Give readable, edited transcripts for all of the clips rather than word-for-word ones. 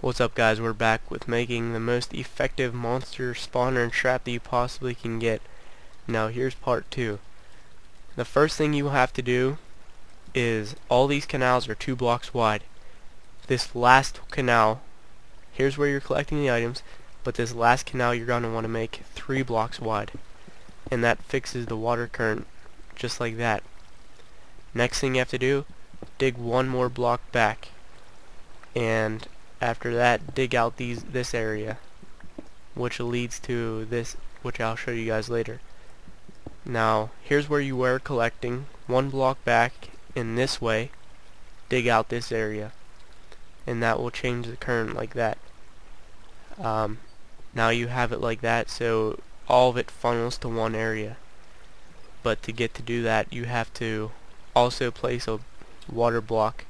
What's up, guys? We're back with making the most effective monster spawner and trap that you possibly can get. Now here's part 2. The first thing you have to do is, all these canals are 2 blocks wide. This last canal, here's where you're collecting the items, but this last canal you're going to want to make 3 blocks wide. And that fixes the water current just like that. Next thing you have to do, dig 1 more block back. And after that, dig out this area, which leads to this, which I'll show you guys later. Now here's where you were collecting. 1 block back in this way, dig out this area, and that will change the current like that. Now you have it like that, so all of it funnels to one area. But to get to do that, you have to also place a water block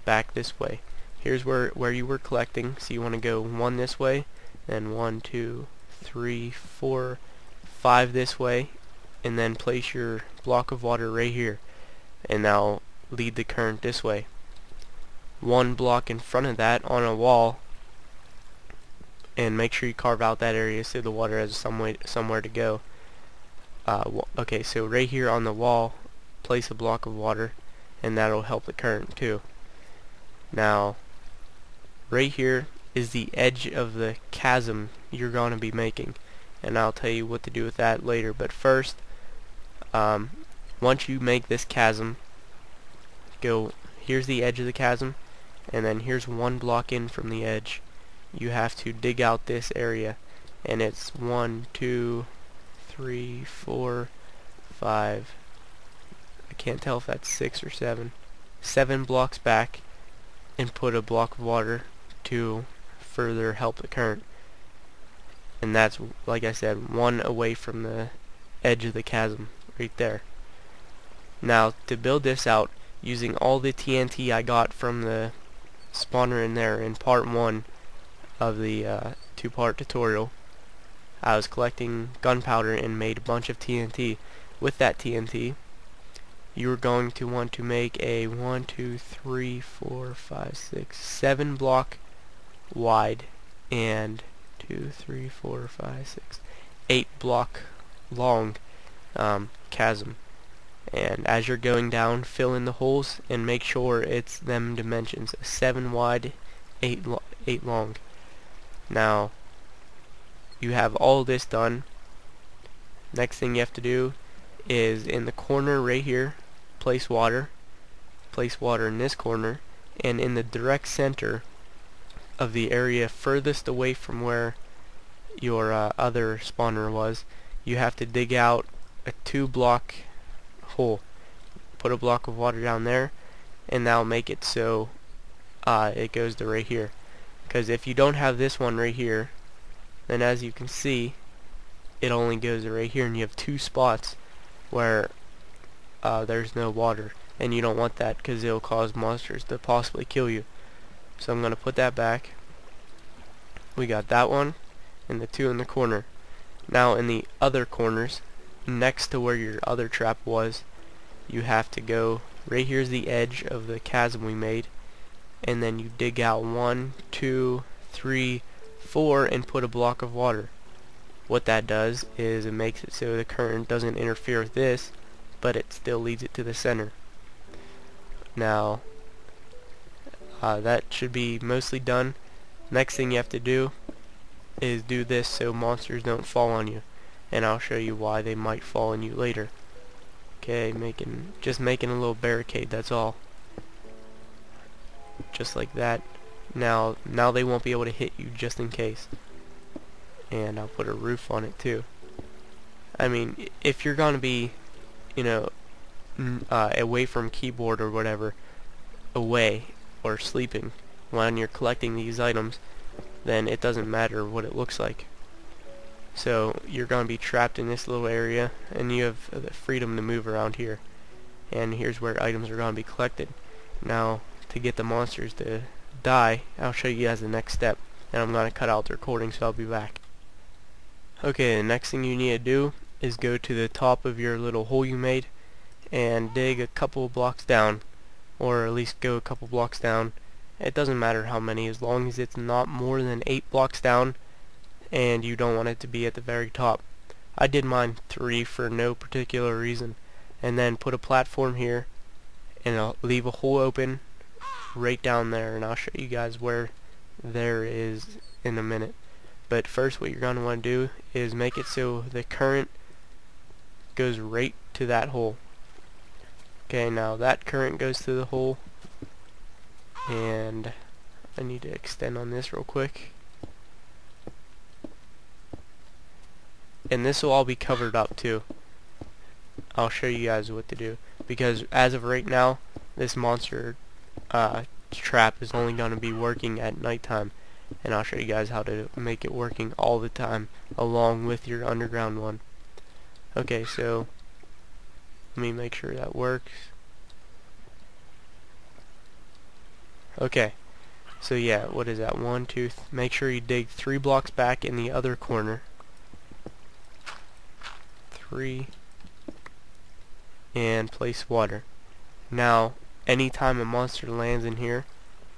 back this way. Here's where you were collecting, so you want to go 1 this way, then 1, 2, 3, 4, 5 this way, and then place your block of water right here, and now lead the current this way. 1 block in front of that on a wall, and make sure you carve out that area so the water has somewhere to go. Okay, so right here on the wall, place a block of water, and that'll help the current too. Now right here is the edge of the chasm you're going to be making, and I'll tell you what to do with that later. But first, once you make this chasm, here's the edge of the chasm, and then here's 1 block in from the edge. You have to dig out this area, and it's 1, 2, 3, 4, 5, I can't tell if that's 6 or 7 blocks back, and put a block of water to further help the current. And that's, like I said, 1 away from the edge of the chasm right there. Now to build this out, using all the TNT I got from the spawner in there in part 1 of the 2-part tutorial, I was collecting gunpowder and made a bunch of TNT. With that TNT, you are going to want to make a 1, 2, 3, 4, 5, 6, 7 block wide and 2, 3, 4, 5, 6, 8 block long chasm. And as you're going down, fill in the holes and make sure it's them dimensions: 7 wide, 8 long. Now you have all this done. Next thing you have to do is, in the corner right here, place water in this corner, and in the direct center of the area furthest away from where your other spawner was, you have to dig out a 2 block hole. Put a block of water down there, and that'll make it so it goes to right here. Because if you don't have this one right here, then as you can see, it only goes to right here, and you have 2 spots where there's no water, and you don't want that because it'll cause monsters to possibly kill you. So I'm going to put that back. We got that one and the 2 in the corner. Now in the other corners, next to where your other trap was, you have to go, right here's the edge of the chasm we made, and then you dig out 1, 2, 3, 4 and put a block of water. What that does is it makes it so the current doesn't interfere with this, but it still leads it to the center. Now that should be mostly done. Next thing you have to do is do this so monsters don't fall on you, and I'll show you why they might fall on you later. Okay, just making a little barricade, that's all. Just like that. Now they won't be able to hit you, just in case. And I'll put a roof on it too. I mean, if you're gonna be, you know, away from keyboard or whatever, away or sleeping when you're collecting these items, then it doesn't matter what it looks like. So you're gonna be trapped in this little area, and you have the freedom to move around here. And here's where items are gonna be collected. Now to get the monsters to die, I'll show you guys the next step, and I'm gonna cut out the recording, so I'll be back. Okay, the next thing you need to do is go to the top of your little hole you made and dig a couple blocks down, or at least go a couple blocks down, It doesn't matter how many, as long as it's not more than 8 blocks down, and you don't want it to be at the very top. I did mine 3 for no particular reason. And then put a platform here, and I'll leave a hole open right down there, and I'll show you guys where there is in a minute. But first, what you're going to want to do is make it so the current goes right to that hole. Okay, now that current goes to the hole, and I need to extend on this real quick. And this will all be covered up too. I'll show you guys what to do, because as of right now, this monster trap is only going to be working at nighttime, and I'll show you guys how to make it working all the time along with your underground one. Okay, so let me make sure that works. Okay, so yeah, what is that? 1, 2, make sure you dig 3 blocks back in the other corner. 3, and place water. Now, anytime a monster lands in here,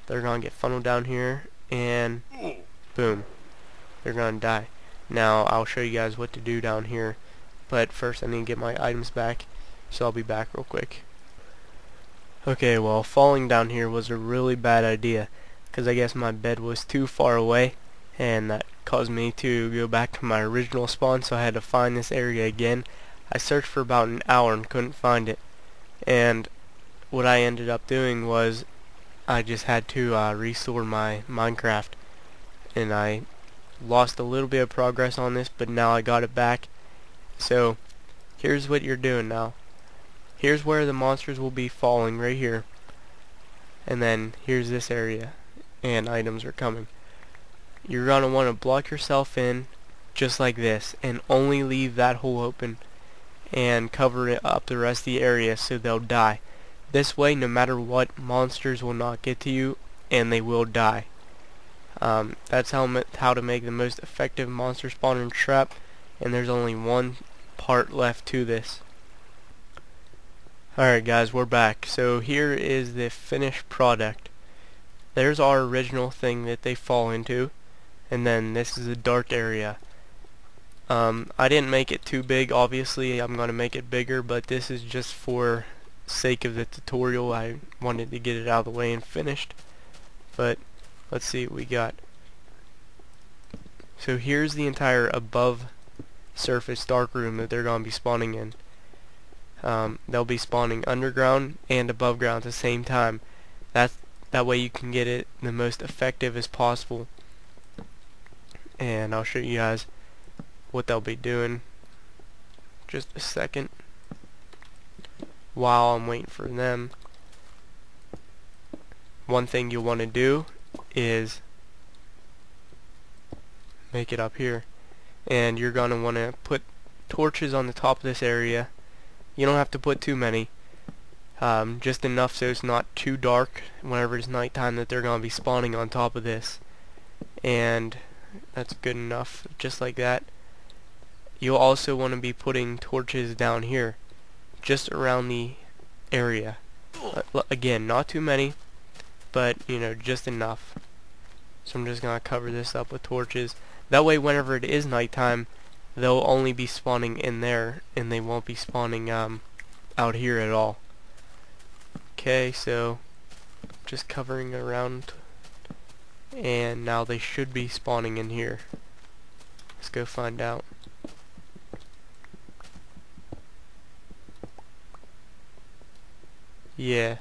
they're gonna get funneled down here, and boom, they're gonna die. Now, I'll show you guys what to do down here, but first I need to get my items back, so I'll be back real quick. Okay, well, falling down here was a really bad idea, because I guess my bed was too far away, and that caused me to go back to my original spawn, so I had to find this area again. I searched for about an hour and couldn't find it, and what I ended up doing was I just had to restore my Minecraft, and I lost a little bit of progress on this, but now I got it back. So here's what you're doing now. Here's where the monsters will be falling, right here, and then here's this area, and items are coming. You're going to want to block yourself in just like this, and only leave that hole open, and cover it up the rest of the area so they'll die. This way, no matter what, monsters will not get to you, and they will die. That's how to make the most effective monster spawner trap, and there's only one part left to this. Alright guys, we're back. So here is the finished product. There's our original thing that they fall into, and then this is a dark area. I didn't make it too big, obviously I'm going to make it bigger, but this is just for sake of the tutorial. I wanted to get it out of the way and finished. But let's see what we got. So here's the entire above surface dark room that they're going to be spawning in. They'll be spawning underground and above ground at the same time. That way you can get it the most effective as possible. And I'll show you guys what they'll be doing just a second while I'm waiting for them. One thing you'll want to do is make it up here, and you're going to want to put torches on the top of this area. You don't have to put too many, just enough so it's not too dark whenever it's nighttime that they're going to be spawning on top of this, and that's good enough, just like that. You'll also want to be putting torches down here just around the area. Again, not too many, but you know, just enough. So I'm just gonna cover this up with torches. That way whenever it is nighttime, they'll only be spawning in there, and they won't be spawning out here at all. Okay, so just covering around, and now they should be spawning in here. Let's go find out. Yeah,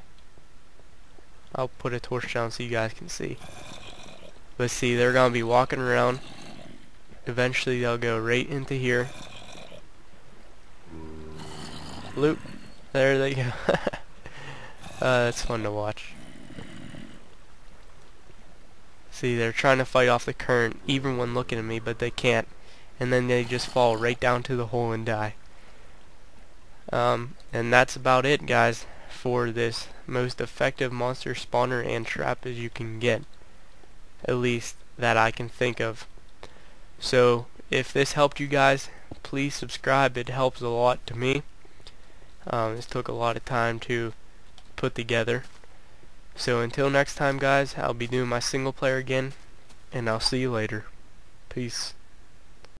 I'll put a torch down so you guys can see. Let's see, they're gonna be walking around. Eventually they'll go right into here. Loop. There they go. That's fun to watch. See, they're trying to fight off the current even when looking at me, but they can't. And then they just fall right down to the hole and die. And that's about it, guys, for this most effective monster spawner and trap as you can get. At least that I can think of. So if this helped you guys, please subscribe. It helps a lot to me. This took a lot of time to put together. So until next time guys, I'll be doing my single player again, and I'll see you later. Peace.